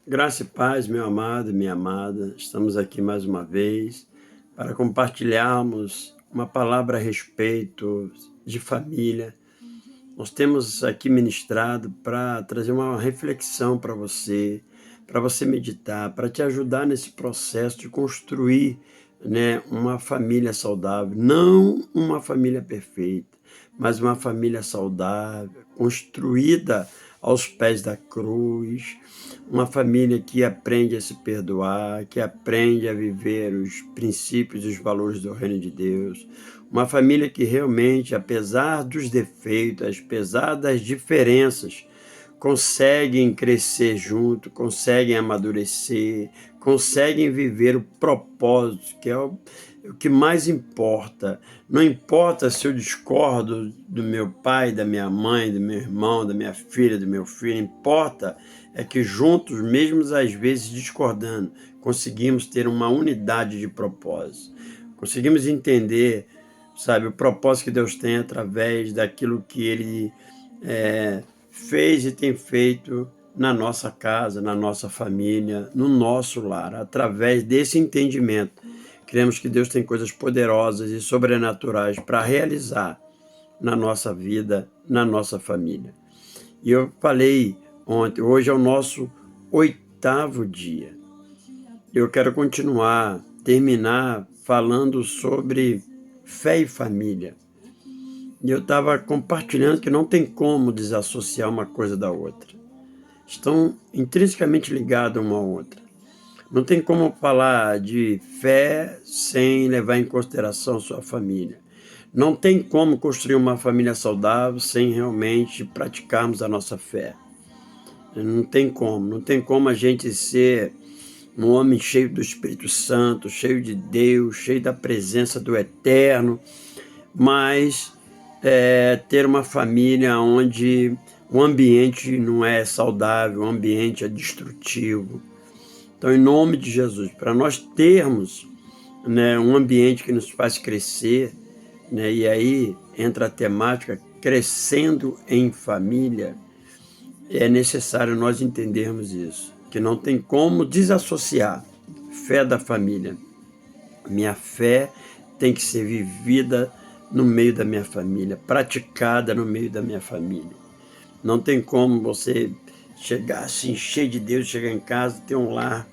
Graça e paz, meu amado e minha amada. Estamos aqui mais uma vez para compartilharmos uma palavra a respeito de família. Nós temos aqui ministrado para trazer uma reflexão para você meditar, para te ajudar nesse processo de construir, uma família saudável. Não uma família perfeita, mas uma família saudável, construída aos pés da cruz, uma família que aprende a se perdoar, que aprende a viver os princípios e os valores do reino de Deus, uma família que realmente, apesar dos defeitos, apesar das diferenças, conseguem crescer junto, conseguem amadurecer, conseguem viver o propósito, que é o que mais importa. Não importa se eu discordo do meu pai, da minha mãe, do meu irmão, da minha filha, do meu filho, importa é que juntos, mesmo às vezes discordando, conseguimos ter uma unidade de propósito. Conseguimos entender, sabe, o propósito que Deus tem através daquilo que Ele fez e tem feito na nossa casa, na nossa família, no nosso lar. Através desse entendimento, cremos que Deus tem coisas poderosas e sobrenaturais para realizar na nossa vida, na nossa família. E eu falei ontem, hoje é o nosso 8º dia. Eu quero terminar falando sobre fé e família. E eu estava compartilhando que não tem como desassociar uma coisa da outra. Estão intrinsecamente ligadas uma à outra. Não tem como falar de fé sem levar em consideração sua família. Não tem como construir uma família saudável sem realmente praticarmos a nossa fé. Não tem como a gente ser um homem cheio do Espírito Santo, cheio de Deus, cheio da presença do Eterno, mas ter uma família onde o ambiente não é saudável, o ambiente é destrutivo. Então, em nome de Jesus, para nós termos um ambiente que nos faz crescer, e aí entra a temática crescendo em família, é necessário nós entendermos isso, que não tem como desassociar fé da família. Minha fé tem que ser vivida no meio da minha família, praticada no meio da minha família. Não tem como você chegar assim, cheio de Deus, chegar em casa, ter um lar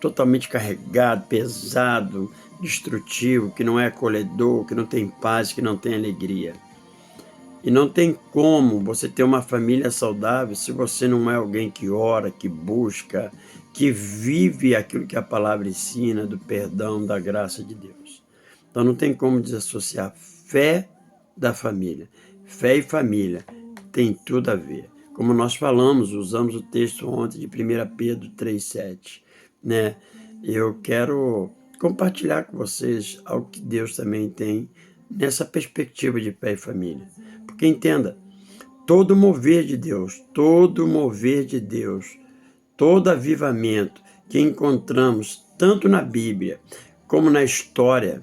totalmente carregado, pesado, destrutivo, que não é acolhedor, que não tem paz, que não tem alegria. E não tem como você ter uma família saudável se você não é alguém que ora, que busca, que vive aquilo que a palavra ensina, do perdão, da graça de Deus. Então não tem como desassociar fé da família. Fé e família tem tudo a ver. Como nós falamos, usamos o texto ontem de 1 Pedro 3,7. Eu quero compartilhar com vocês algo que Deus também tem nessa perspectiva de fé e família. Porque entenda, todo mover de Deus, todo avivamento que encontramos tanto na Bíblia como na história,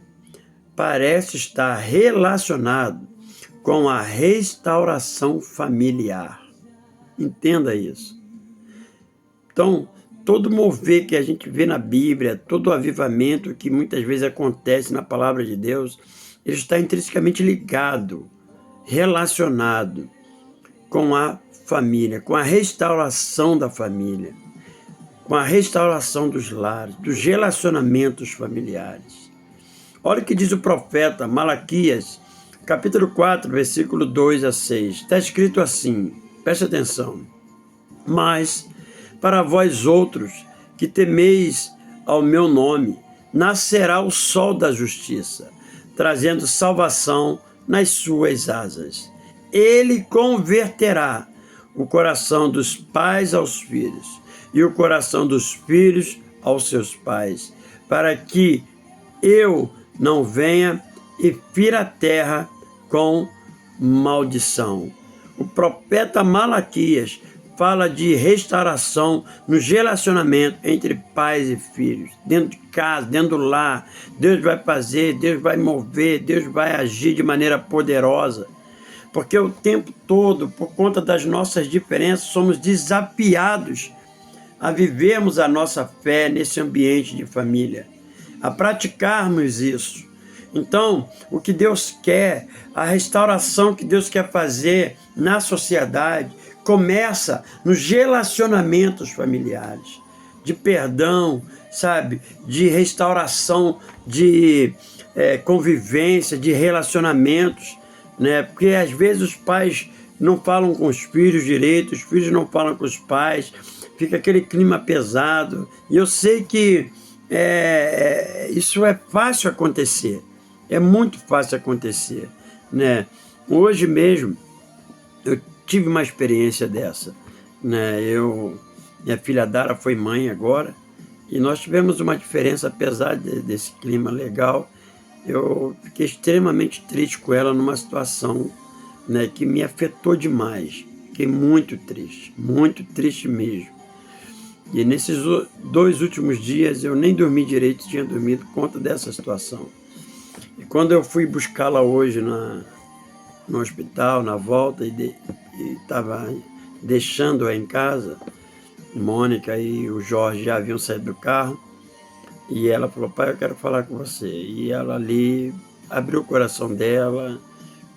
parece estar relacionado com a restauração familiar. Entenda isso. Então, todo mover que a gente vê na Bíblia, todo avivamento que muitas vezes acontece na palavra de Deus, ele está intrinsecamente ligado, relacionado com a família, com a restauração da família, com a restauração dos lares, dos relacionamentos familiares. Olha o que diz o profeta Malaquias, capítulo 4, versículo 2 a 6. Está escrito assim, preste atenção. Mas para vós outros que temeis ao meu nome, nascerá o sol da justiça, trazendo salvação nas suas asas. Ele converterá o coração dos pais aos filhos e o coração dos filhos aos seus pais, para que eu não venha e fira a terra com maldição. O profeta Malaquias fala de restauração nos relacionamentos entre pais e filhos, dentro de casa, dentro do lar. Deus vai fazer, Deus vai mover, Deus vai agir de maneira poderosa. Porque o tempo todo, por conta das nossas diferenças, somos desafiados a vivermos a nossa fé nesse ambiente de família, a praticarmos isso. Então, o que Deus quer, a restauração que Deus quer fazer na sociedade, começa nos relacionamentos familiares, de perdão, sabe, de restauração, de convivência, de relacionamentos, né? Porque às vezes os pais não falam com os filhos direito, os filhos não falam com os pais, fica aquele clima pesado. E eu sei que isso é fácil acontecer, é muito fácil acontecer, né? Hoje mesmo eu tive uma experiência dessa, né? Minha filha Dara foi mãe agora, e nós tivemos uma diferença, apesar desse clima legal. Eu fiquei extremamente triste com ela numa situação, né, que me afetou demais. Fiquei muito triste mesmo. E nesses 2 últimos dias eu nem dormi direito, tinha dormido por conta dessa situação. E quando eu fui buscá-la hoje no hospital, na volta, e estava deixando-a em casa, Mônica e o Jorge já haviam saído do carro, e ela falou: pai, eu quero falar com você. E ela ali abriu o coração dela,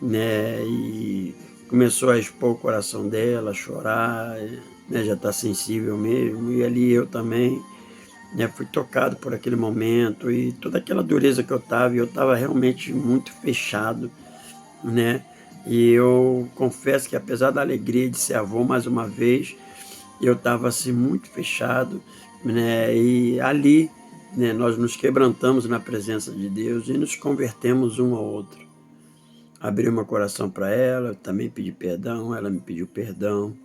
né, e começou a expor o coração dela, a chorar, né, já está sensível mesmo. E ali eu também, né, fui tocado por aquele momento e toda aquela dureza que eu estava realmente muito fechado, né. E eu confesso que, apesar da alegria de ser avô mais uma vez, eu estava assim muito fechado, né, e ali, né, nós nos quebrantamos na presença de Deus e nos convertemos um ao outro. Abri meu coração para ela, eu também pedi perdão, ela me pediu perdão,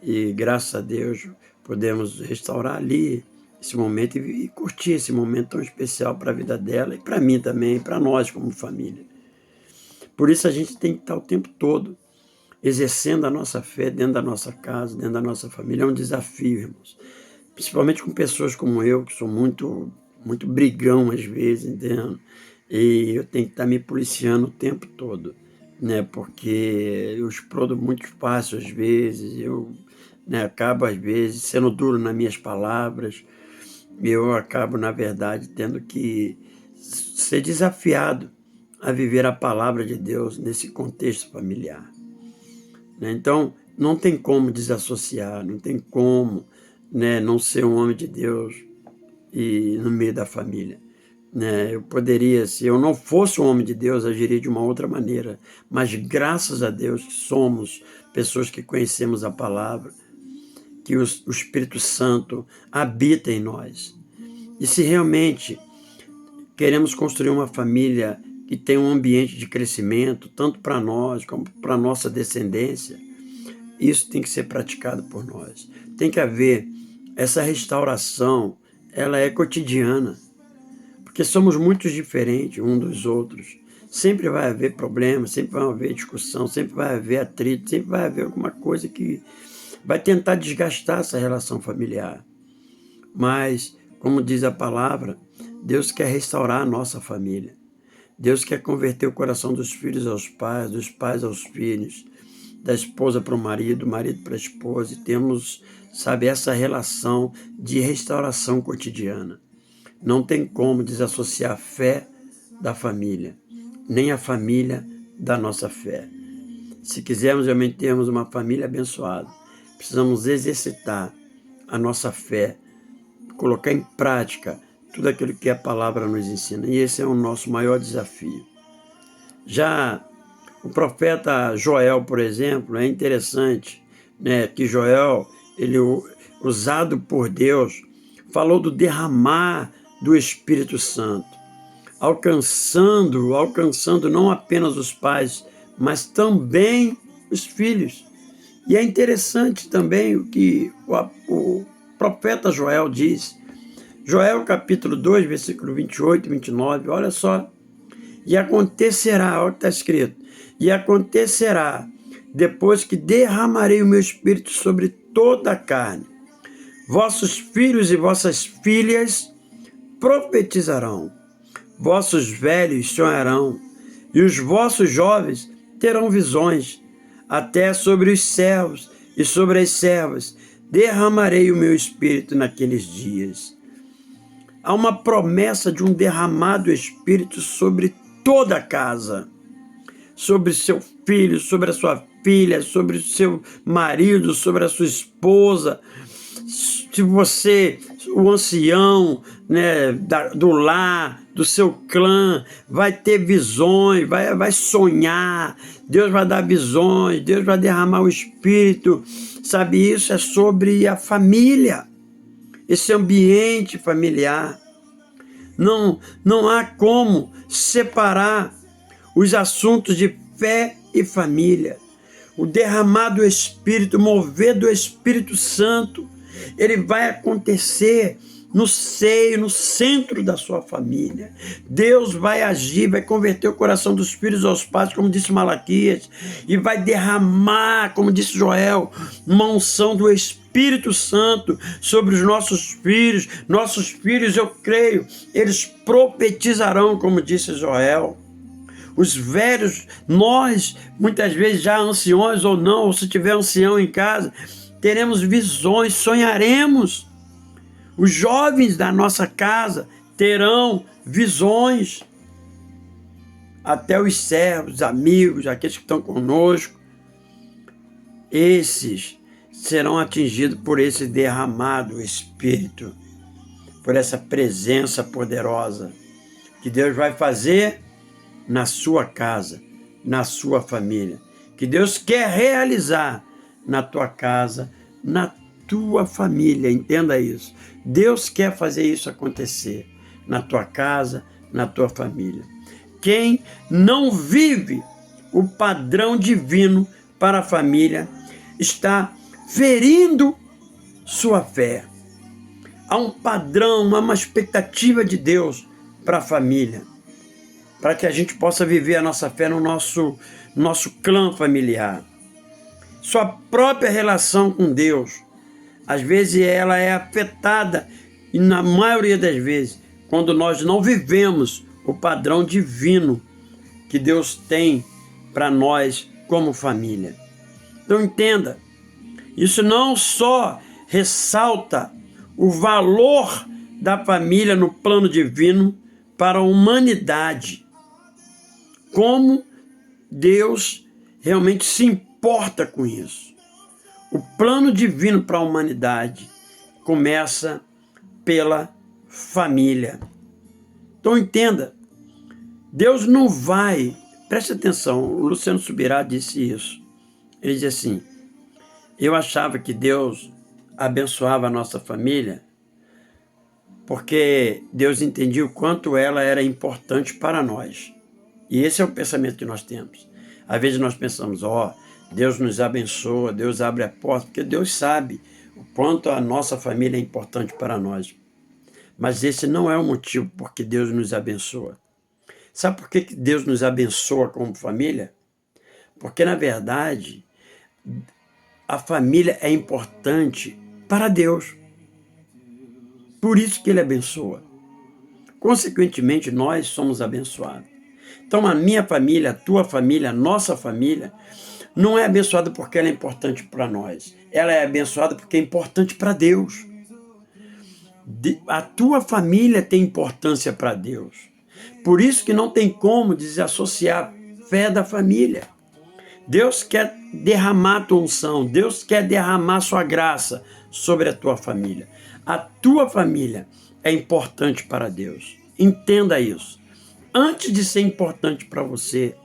e graças a Deus pudemos restaurar ali esse momento e curtir esse momento tão especial para a vida dela e para mim também, para nós como família. Por isso a gente tem que estar o tempo todo exercendo a nossa fé dentro da nossa casa, dentro da nossa família. É um desafio, irmãos. Principalmente com pessoas como eu, que sou muito brigão às vezes, entendeu? E eu tenho que estar me policiando o tempo todo, né? Porque eu explodo muito fácil às vezes, eu, né, acabo às vezes sendo duro nas minhas palavras, eu acabo, na verdade, tendo que ser desafiado a viver a palavra de Deus nesse contexto familiar, né? Então, não tem como desassociar, não tem como, né, não ser um homem de Deus e no meio da família, né? Eu poderia, se eu não fosse um homem de Deus, agiria de uma outra maneira, mas graças a Deus que somos pessoas que conhecemos a palavra, que o Espírito Santo habita em nós. E se realmente queremos construir uma família que tenha um ambiente de crescimento, tanto para nós como para a nossa descendência, isso tem que ser praticado por nós. Tem que haver essa restauração, ela é cotidiana, porque somos muito diferentes uns dos outros. Sempre vai haver problemas, sempre vai haver discussão, sempre vai haver atrito, sempre vai haver alguma coisa que vai tentar desgastar essa relação familiar. Mas, como diz a palavra, Deus quer restaurar a nossa família. Deus quer converter o coração dos filhos aos pais, dos pais aos filhos, da esposa para o marido, do marido para a esposa, e temos, sabe, essa relação de restauração cotidiana. Não tem como desassociar a fé da família, nem a família da nossa fé. Se quisermos realmente termos uma família abençoada, precisamos exercitar a nossa fé, colocar em prática tudo aquilo que a palavra nos ensina. E esse é o nosso maior desafio. Já o profeta Joel, por exemplo, é interessante, né, que Joel, ele, usado por Deus, falou do derramar do Espírito Santo, alcançando não apenas os pais, mas também os filhos. E é interessante também o que o profeta Joel diz. Joel capítulo 2, versículo 28 e 29, olha só. E acontecerá, olha o que está escrito, e acontecerá, depois que derramarei o meu Espírito sobre toda a carne, vossos filhos e vossas filhas profetizarão, vossos velhos sonharão, e os vossos jovens terão visões, até sobre os servos e sobre as servas derramarei o meu espírito naqueles dias. Há uma promessa de um derramado espírito sobre toda a casa, sobre seu filho, sobre a sua filha, sobre o seu marido, sobre a sua esposa. Se você, o ancião, né, do lar, do seu clã, vai ter visões, vai sonhar, Deus vai dar visões, Deus vai derramar o Espírito, sabe? Isso é sobre a família, esse ambiente familiar. Não há como separar os assuntos de fé e família. O derramado Espírito, mover do Espírito Santo, ele vai acontecer no seio, no centro da sua família. Deus vai agir, vai converter o coração dos filhos aos pais, como disse Malaquias, e vai derramar, como disse Joel, uma unção do Espírito Santo sobre os nossos filhos. Nossos filhos, eu creio, eles profetizarão, como disse Joel. Os velhos, nós, muitas vezes já anciões ou não, ou se tiver ancião em casa, teremos visões, sonharemos. Os jovens da nossa casa terão visões. Até os servos, amigos, aqueles que estão conosco, esses serão atingidos por esse derramado Espírito, por essa presença poderosa que Deus vai fazer na sua casa, na sua família, que Deus quer realizar na tua casa, na tua família, entenda isso. Deus quer fazer isso acontecer na tua casa, na tua família. Quem não vive o padrão divino para a família está ferindo sua fé. Há um padrão, uma expectativa de Deus para a família, para que a gente possa viver a nossa fé no nosso clã familiar. Sua própria relação com Deus, às vezes ela é afetada, e na maioria das vezes, quando nós não vivemos o padrão divino que Deus tem para nós como família. Então entenda, isso não só ressalta o valor da família no plano divino para a humanidade, como Deus realmente se importa com isso. O plano divino para a humanidade começa pela família. Então entenda, Deus não vai, preste atenção, o Luciano Subirá disse isso. Ele diz assim: eu achava que Deus abençoava a nossa família porque Deus entendia o quanto ela era importante para nós. E esse é o pensamento que nós temos. Às vezes nós pensamos, Deus nos abençoa, Deus abre a porta, porque Deus sabe o quanto a nossa família é importante para nós. Mas esse não é o motivo por que Deus nos abençoa. Sabe por que Deus nos abençoa como família? Porque, na verdade, a família é importante para Deus. Por isso que Ele abençoa. Consequentemente, nós somos abençoados. Então, a minha família, a tua família, a nossa família, não é abençoada porque ela é importante para nós. Ela é abençoada porque é importante para Deus. A tua família tem importância para Deus. Por isso que não tem como desassociar a fé da família. Deus quer derramar a tua unção, Deus quer derramar sua graça sobre a tua família. A tua família é importante para Deus. Entenda isso. Antes de ser importante para você,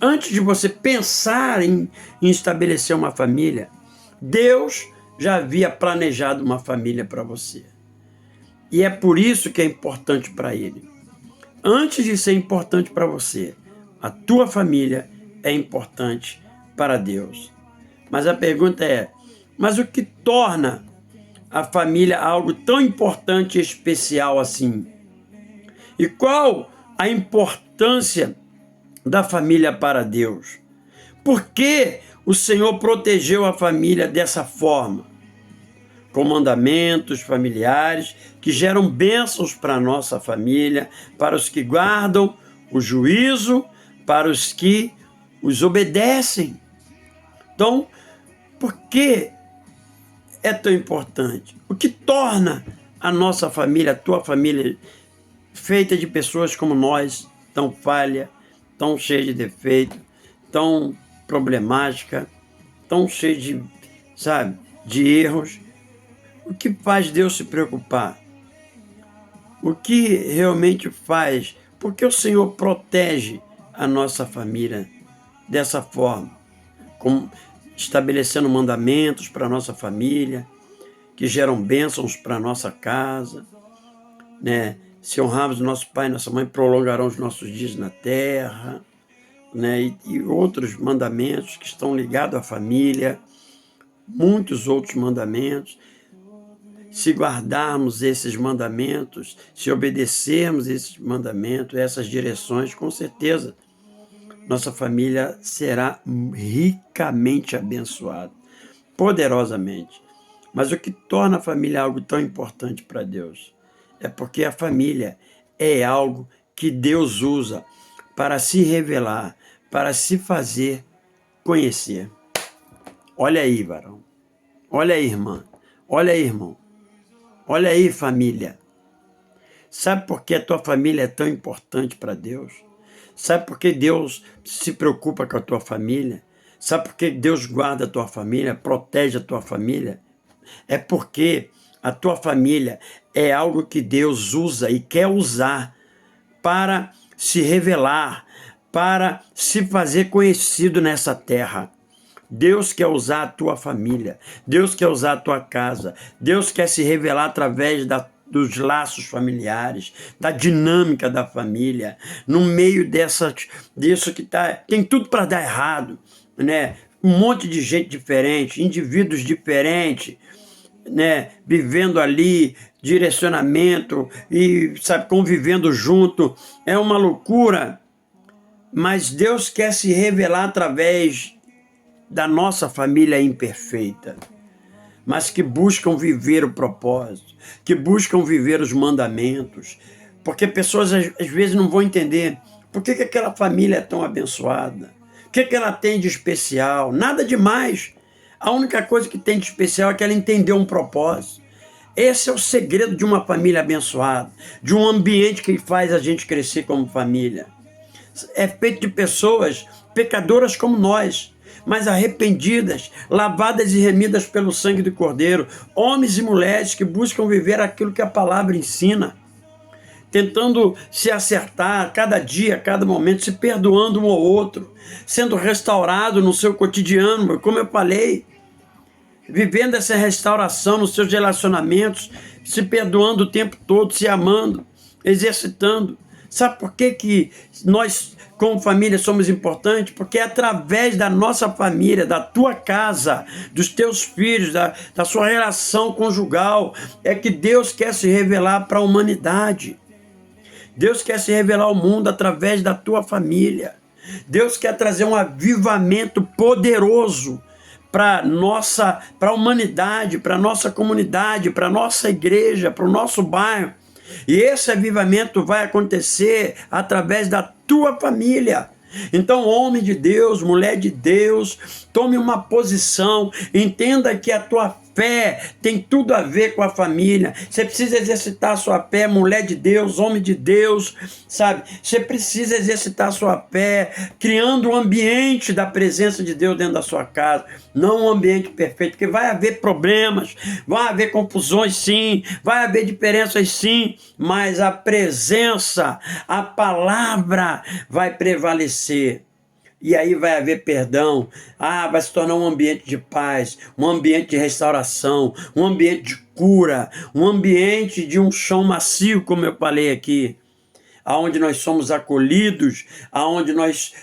antes de você pensar em estabelecer uma família, Deus já havia planejado uma família para você. E é por isso que é importante para Ele. Antes de ser importante para você, a tua família é importante para Deus. Mas a pergunta é, mas o que torna a família algo tão importante e especial assim? E qual a importância da família para Deus? Por que o Senhor protegeu a família dessa forma? Com mandamentos familiares que geram bênçãos para a nossa família, para os que guardam o juízo, para os que os obedecem. Então, por que é tão importante? O que torna a nossa família, a tua família, feita de pessoas como nós, tão falha, tão cheia de defeito, tão problemática, tão cheia de, sabe, de erros? O que faz Deus se preocupar? O que realmente faz? Porque o Senhor protege a nossa família dessa forma, como estabelecendo mandamentos para a nossa família, que geram bênçãos para a nossa casa, né? Se honrarmos nosso pai e nossa mãe, prolongarão os nossos dias na terra, né? E outros mandamentos que estão ligados à família, muitos outros mandamentos. Se guardarmos esses mandamentos, se obedecermos esses mandamentos, essas direções, com certeza, nossa família será ricamente abençoada, poderosamente. Mas o que torna a família algo tão importante para Deus é porque a família é algo que Deus usa para se revelar, para se fazer conhecer. Olha aí, varão. Olha aí, irmã. Olha aí, irmão. Olha aí, família. Sabe por que a tua família é tão importante para Deus? Sabe por que Deus se preocupa com a tua família? Sabe por que Deus guarda a tua família, protege a tua família? É porque a tua família é algo que Deus usa e quer usar para se revelar, para se fazer conhecido nessa terra. Deus quer usar a tua família, Deus quer usar a tua casa, Deus quer se revelar através dos laços familiares, da dinâmica da família, no meio disso que tem tudo para dar errado, né? Um monte de gente diferente, indivíduos diferentes, né? Vivendo ali, direcionamento e, sabe, convivendo junto, é uma loucura, mas Deus quer se revelar através da nossa família imperfeita, mas que buscam viver o propósito, que buscam viver os mandamentos, porque pessoas às vezes não vão entender por que aquela família é tão abençoada, o que ela tem de especial, nada demais. A única coisa que tem de especial é que ela entendeu um propósito. Esse é o segredo de uma família abençoada, de um ambiente que faz a gente crescer como família. É feito de pessoas pecadoras como nós, mas arrependidas, lavadas e remidas pelo sangue do Cordeiro, homens e mulheres que buscam viver aquilo que a palavra ensina, tentando se acertar a cada dia, a cada momento, se perdoando um ao outro, sendo restaurado no seu cotidiano, como eu falei, vivendo essa restauração nos seus relacionamentos, se perdoando o tempo todo, se amando, exercitando. Sabe por que nós, como família, somos importantes? Porque é através da nossa família, da tua casa, dos teus filhos, da sua relação conjugal, é que Deus quer se revelar para a humanidade. Deus quer se revelar ao mundo através da tua família. Deus quer trazer um avivamento poderoso para a humanidade, para a nossa comunidade, para a nossa igreja, para o nosso bairro. E esse avivamento vai acontecer através da tua família. Então, homem de Deus, mulher de Deus, tome uma posição, entenda que a tua fé tem tudo a ver com a família. Você precisa exercitar a sua fé, mulher de Deus, homem de Deus, sabe? Você precisa exercitar a sua fé, criando um ambiente da presença de Deus dentro da sua casa, não um ambiente perfeito, porque vai haver problemas, vai haver confusões sim, vai haver diferenças sim, mas a presença, a palavra vai prevalecer. E aí vai haver perdão, vai se tornar um ambiente de paz, um ambiente de restauração, um ambiente de cura, um ambiente de um chão macio, como eu falei aqui, aonde nós somos acolhidos, aonde nós,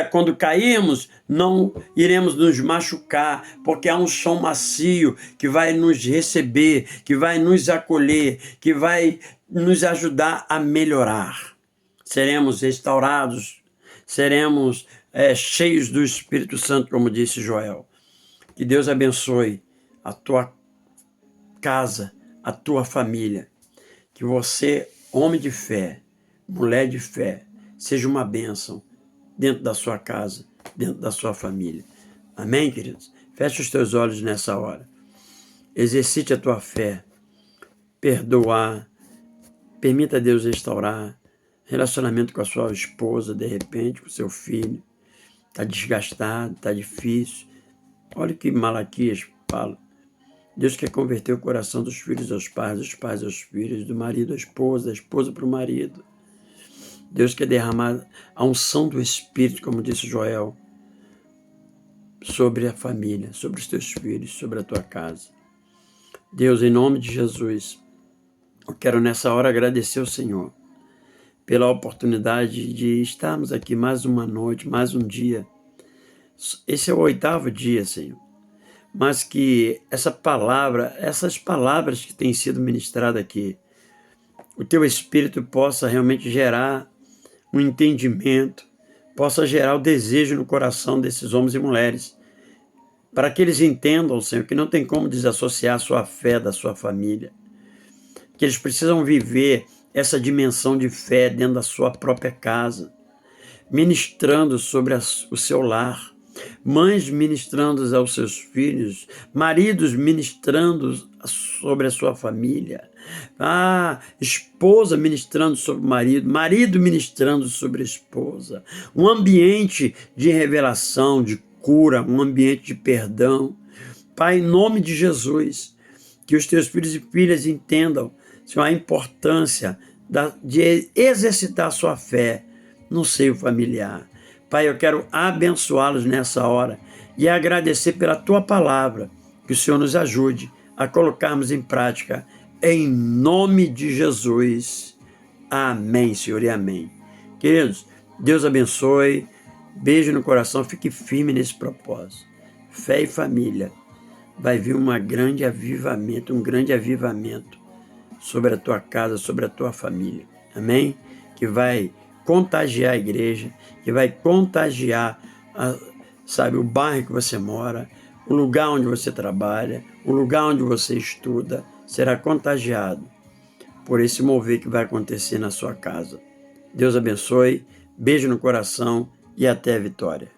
quando caímos, não iremos nos machucar, porque há um chão macio que vai nos receber, que vai nos acolher, que vai nos ajudar a melhorar. Seremos restaurados, seremos cheios do Espírito Santo, como disse Joel. Que Deus abençoe a tua casa, a tua família. Que você, homem de fé, mulher de fé, seja uma bênção dentro da sua casa, dentro da sua família. Amém, queridos? Feche os teus olhos nessa hora. Exercite a tua fé, perdoar, permita a Deus restaurar relacionamento com a sua esposa, de repente, com o seu filho. Está desgastado, está difícil. Olha o que Malaquias fala. Deus quer converter o coração dos filhos aos pais, dos pais aos filhos, do marido à esposa, da esposa para o marido. Deus quer derramar a unção do Espírito, como disse Joel, sobre a família, sobre os teus filhos, sobre a tua casa. Deus, em nome de Jesus, eu quero nessa hora agradecer ao Senhor pela oportunidade de estarmos aqui mais uma noite, mais um dia. Esse é o 8º dia, Senhor. Mas que essa palavra, essas palavras que têm sido ministradas aqui, o teu Espírito possa realmente gerar um entendimento, possa gerar o desejo no coração desses homens e mulheres, para que eles entendam, Senhor, que não tem como desassociar a sua fé da sua família, que eles precisam viver essa dimensão de fé dentro da sua própria casa, ministrando sobre o seu lar, mães ministrando aos seus filhos, maridos ministrando sobre a sua família, esposa ministrando sobre o marido, marido ministrando sobre a esposa, um ambiente de revelação, de cura, um ambiente de perdão. Pai, em nome de Jesus, que os teus filhos e filhas entendam, Senhor, a importância de exercitar a sua fé no seio familiar. Pai, eu quero abençoá-los nessa hora e agradecer pela tua palavra, que o Senhor nos ajude a colocarmos em prática, em nome de Jesus. Amém, Senhor, e amém. Queridos, Deus abençoe, beijo no coração, fique firme nesse propósito. Fé e família, vai vir um grande avivamento sobre a tua casa, sobre a tua família. Amém? Que vai contagiar a igreja, que vai contagiar, o bairro que você mora, o lugar onde você trabalha, o lugar onde você estuda, será contagiado por esse mover que vai acontecer na sua casa. Deus abençoe, beijo no coração e até a vitória.